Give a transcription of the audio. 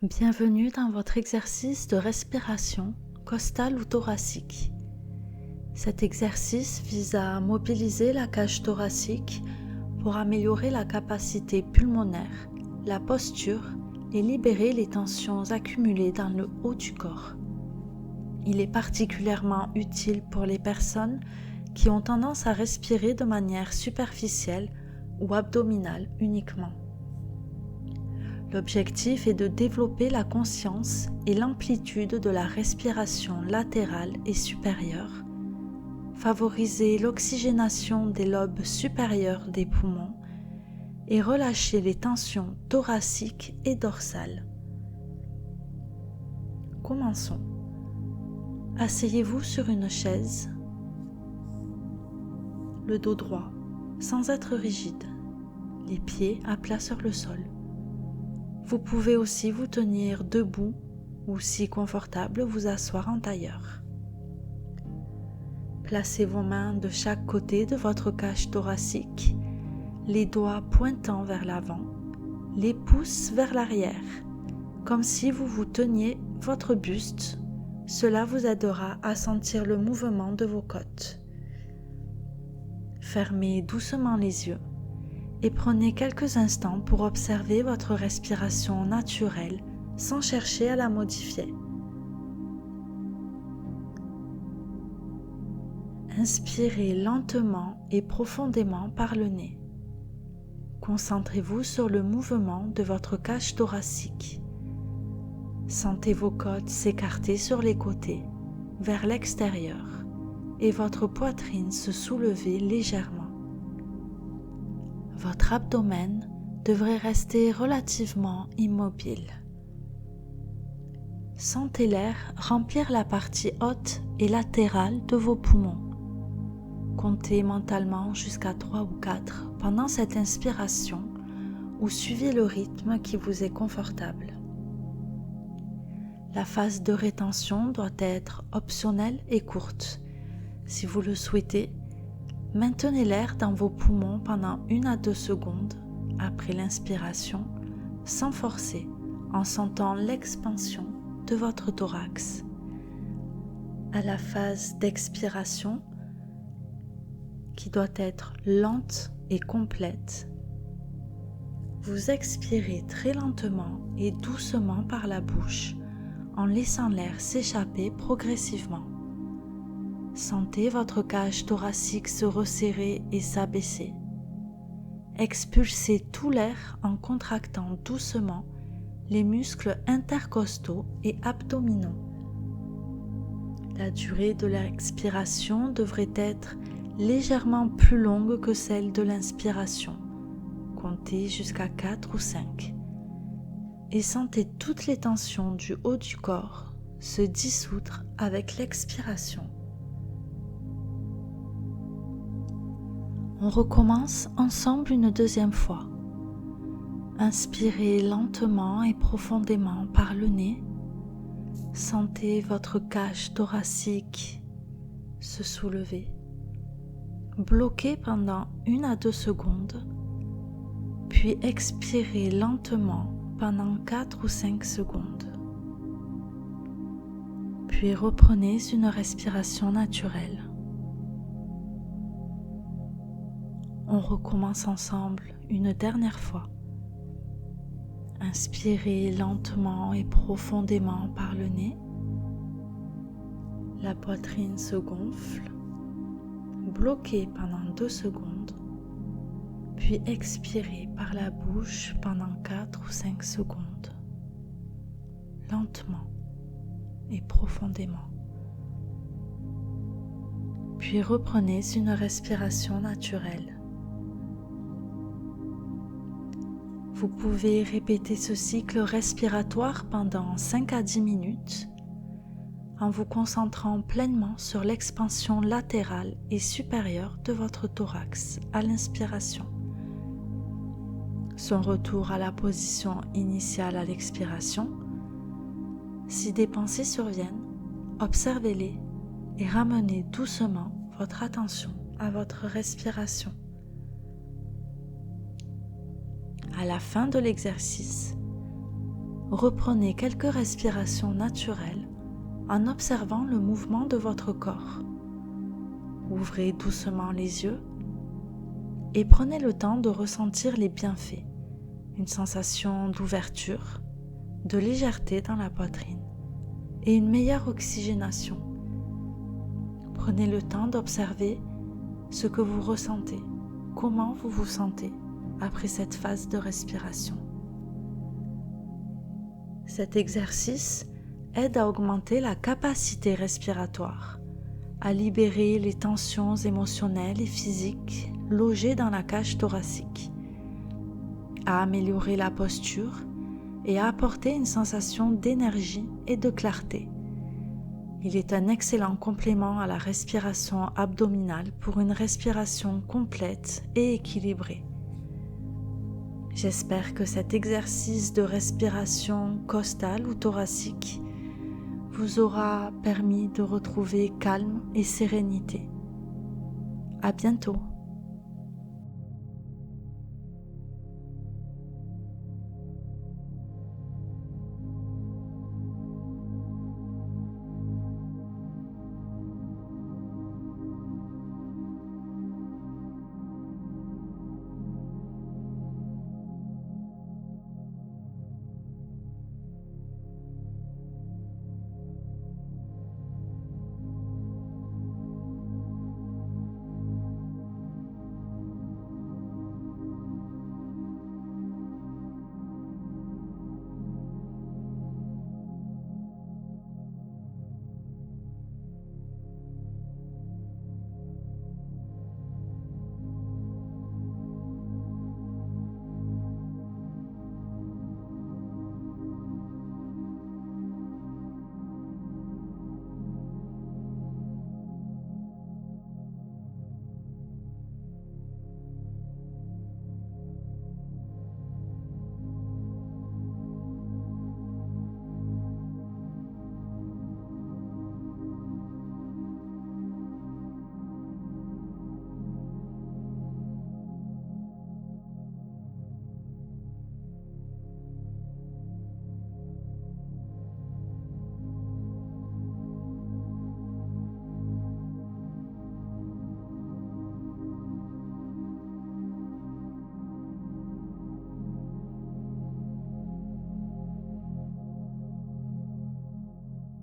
Bienvenue dans votre exercice de respiration costale ou thoracique. Cet exercice vise à mobiliser la cage thoracique pour améliorer la capacité pulmonaire, la posture et libérer les tensions accumulées dans le haut du corps. Il est particulièrement utile pour les personnes qui ont tendance à respirer de manière superficielle ou abdominale uniquement. L'objectif est de développer la conscience et l'amplitude de la respiration latérale et supérieure, favoriser l'oxygénation des lobes supérieurs des poumons et relâcher les tensions thoraciques et dorsales. Commençons. Asseyez-vous sur une chaise, le dos droit, sans être rigide, les pieds à plat sur le sol. Vous pouvez aussi vous tenir debout ou, si confortable, vous asseoir en tailleur. Placez vos mains de chaque côté de votre cage thoracique, les doigts pointant vers l'avant, les pouces vers l'arrière, comme si vous vous teniez votre buste. Cela vous aidera à sentir le mouvement de vos côtes. Fermez doucement les yeux et prenez quelques instants pour observer votre respiration naturelle sans chercher à la modifier. Inspirez lentement et profondément par le nez. Concentrez-vous sur le mouvement de votre cage thoracique. Sentez vos côtes s'écarter sur les côtés, vers l'extérieur, et votre poitrine se soulever légèrement. Votre abdomen devrait rester relativement immobile. Sentez l'air remplir la partie haute et latérale de vos poumons. Comptez mentalement jusqu'à 3 ou 4 pendant cette inspiration ou suivez le rythme qui vous est confortable. La phase de rétention doit être optionnelle et courte. Si vous le souhaitez, maintenez l'air dans vos poumons pendant 1 à 2 secondes après l'inspiration, sans forcer, en sentant l'expansion de votre thorax. À la phase d'expiration, qui doit être lente et complète, vous expirez très lentement et doucement par la bouche, en laissant l'air s'échapper progressivement. Sentez votre cage thoracique se resserrer et s'abaisser. Expulsez tout l'air en contractant doucement les muscles intercostaux et abdominaux. La durée de l'expiration devrait être légèrement plus longue que celle de l'inspiration. Comptez jusqu'à 4 ou 5. Et sentez toutes les tensions du haut du corps se dissoudre avec l'expiration. On recommence ensemble une deuxième fois. Inspirez lentement et profondément par le nez. Sentez votre cage thoracique se soulever. Bloquez pendant 1 à 2 secondes, puis expirez lentement pendant 4 ou 5 secondes. Puis reprenez une respiration naturelle. On recommence ensemble une dernière fois. Inspirez lentement et profondément par le nez. La poitrine se gonfle. Bloquez pendant 2 secondes. Puis expirez par la bouche pendant 4 ou 5 secondes. Lentement et profondément. Puis reprenez une respiration naturelle. Vous pouvez répéter ce cycle respiratoire pendant 5 à 10 minutes en vous concentrant pleinement sur l'expansion latérale et supérieure de votre thorax à l'inspiration. Son retour à la position initiale à l'expiration. Si des pensées surviennent, observez-les et ramenez doucement votre attention à votre respiration. À la fin de l'exercice, reprenez quelques respirations naturelles en observant le mouvement de votre corps. Ouvrez doucement les yeux et prenez le temps de ressentir les bienfaits, une sensation d'ouverture, de légèreté dans la poitrine et une meilleure oxygénation. Prenez le temps d'observer ce que vous ressentez, comment vous vous sentez après cette phase de respiration. Cet exercice aide à augmenter la capacité respiratoire, à libérer les tensions émotionnelles et physiques logées dans la cage thoracique, à améliorer la posture et à apporter une sensation d'énergie et de clarté. Il est un excellent complément à la respiration abdominale pour une respiration complète et équilibrée. J'espère que cet exercice de respiration costale ou thoracique vous aura permis de retrouver calme et sérénité. À bientôt.